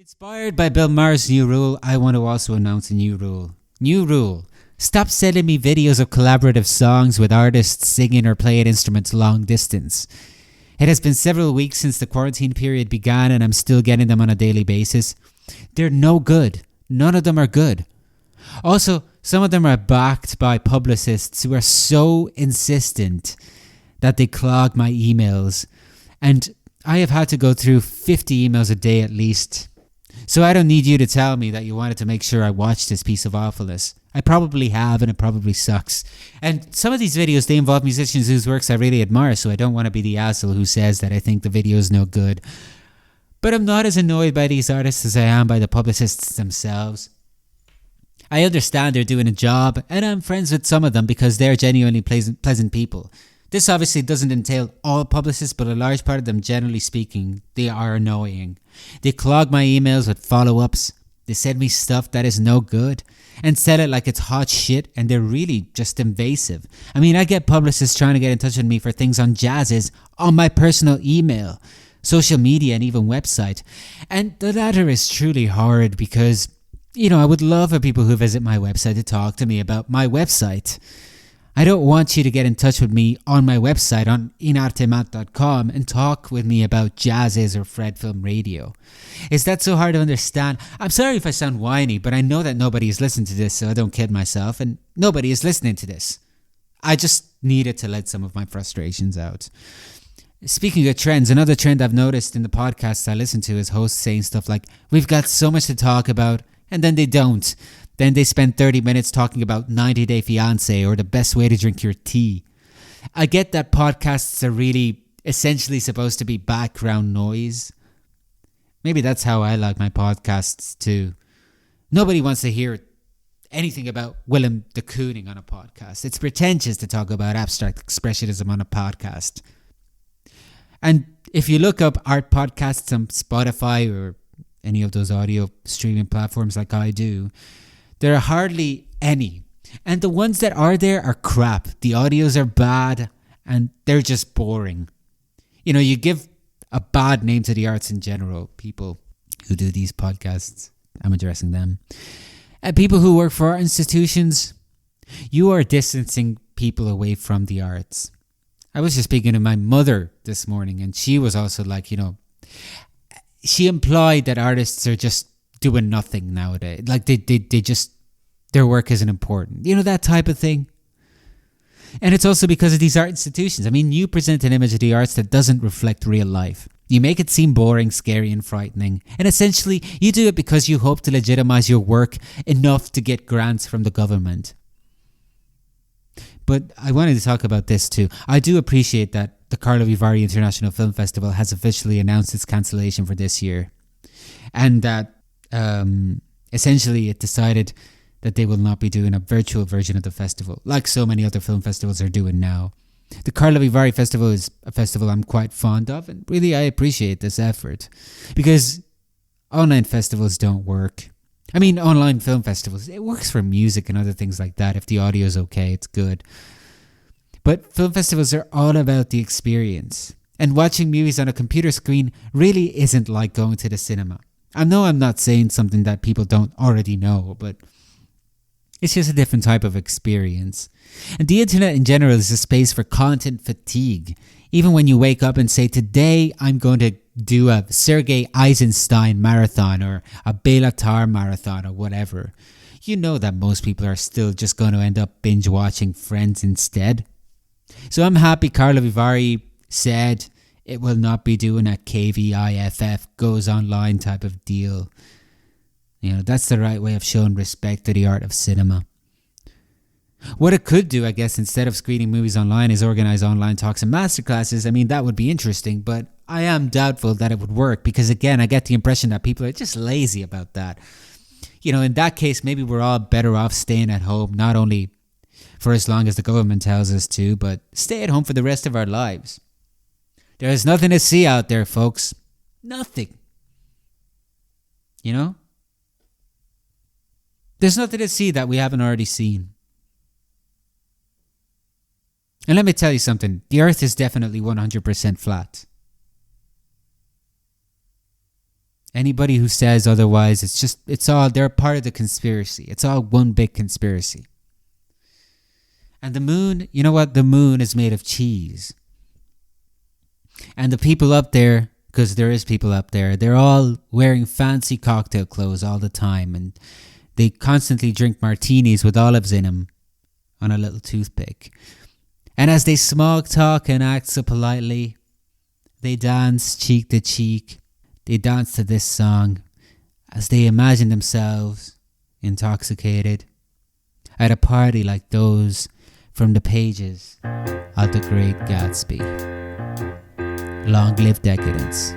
Inspired by Bill Maher's new rule, I want to also announce a new rule. New rule. Stop sending me videos of collaborative songs with artists singing or playing instruments long distance. It has been several weeks since the quarantine period began and I'm still getting them on a daily basis. They're no good. None of them are good. Also, some of them are backed by publicists who are so insistent that they clog my emails. And I have had to go through 50 emails a day at least. So I don't need you to tell me that you wanted to make sure I watched this piece of awfulness. I probably have, and it probably sucks. And some of these videos, they involve musicians whose works I really admire, so I don't want to be the asshole who says that I think the video is no good. But I'm not as annoyed by these artists as I am by the publicists themselves. I understand they're doing a job, and I'm friends with some of them because they're genuinely pleasant people. This obviously doesn't entail all publicists, but a large part of them, generally speaking, they are annoying. They clog my emails with follow-ups. They send me stuff that is no good and sell it like it's hot shit, and they're really just invasive. I mean, I get publicists trying to get in touch with me for things on Jazz's, on my personal email, social media, and even website. And the latter is truly hard because, I would love for people who visit my website to talk to me about my website. I don't want you to get in touch with me on my website on inartemat.com and talk with me about Jazz's or Fred Film Radio. Is that so hard to understand? I'm sorry if I sound whiny, but I know that nobody is listening to this, so I don't kid myself, and nobody is listening to this. I just needed to let some of my frustrations out. Speaking of trends, another trend I've noticed in the podcasts I listen to is hosts saying stuff like, we've got so much to talk about, and then they don't. Then they spend 30 minutes talking about 90 Day Fiancé or the best way to drink your tea. I get that podcasts are really essentially supposed to be background noise. Maybe that's how I like my podcasts too. Nobody wants to hear anything about Willem de Kooning on a podcast. It's pretentious to talk about abstract expressionism on a podcast. And if you look up art podcasts on Spotify or any of those audio streaming platforms like I do, there are hardly any. And the ones that are there are crap. The audios are bad and they're just boring. You give a bad name to the arts in general. People who do these podcasts, I'm addressing them. And people who work for art institutions, you are distancing people away from the arts. I was just speaking to my mother this morning and she was also like, she implied that artists are just doing nothing nowadays. Like they just, their work isn't important. That type of thing. And it's also because of these art institutions. I mean, you present an image of the arts that doesn't reflect real life. You make it seem boring, scary, and frightening. And essentially, you do it because you hope to legitimize your work enough to get grants from the government. But I wanted to talk about this too. I do appreciate that the Carlo Vivari International Film Festival has officially announced its cancellation for this year. And that essentially it decided that they will not be doing a virtual version of the festival, like so many other film festivals are doing now. The Carlo Vivari Festival is a festival I'm quite fond of, and really I appreciate this effort. Because online festivals don't work. I mean, online film festivals, it works for music and other things like that. If the audio is okay, it's good. But film festivals are all about the experience. And watching movies on a computer screen really isn't like going to the cinema. I know I'm not saying something that people don't already know, but it's just a different type of experience. And the internet in general is a space for content fatigue. Even when you wake up and say, today I'm going to do a Sergei Eisenstein marathon or a Bela Tarr marathon or whatever, you know that most people are still just going to end up binge watching Friends instead. So I'm happy Carlo Vivari said it will not be doing a KVIFF goes online type of deal. That's the right way of showing respect to the art of cinema. What it could do, I guess, instead of screening movies online is organize online talks and masterclasses. I mean, that would be interesting, but I am doubtful that it would work because, again, I get the impression that people are just lazy about that. In that case, maybe we're all better off staying at home, not only for as long as the government tells us to, but stay at home for the rest of our lives. There's nothing to see out there, folks. Nothing. There's nothing to see that we haven't already seen. And let me tell you something. The earth is definitely 100% flat. Anybody who says otherwise, they're part of the conspiracy. It's all one big conspiracy. And the moon, you know what? The moon is made of cheese. And the people up there, because there is people up there, they're all wearing fancy cocktail clothes all the time. And they constantly drink martinis with olives in them on a little toothpick. And as they small talk and act so politely, they dance cheek to cheek. They dance to this song as they imagine themselves intoxicated at a party like those from the pages of The Great Gatsby. Long live decadence.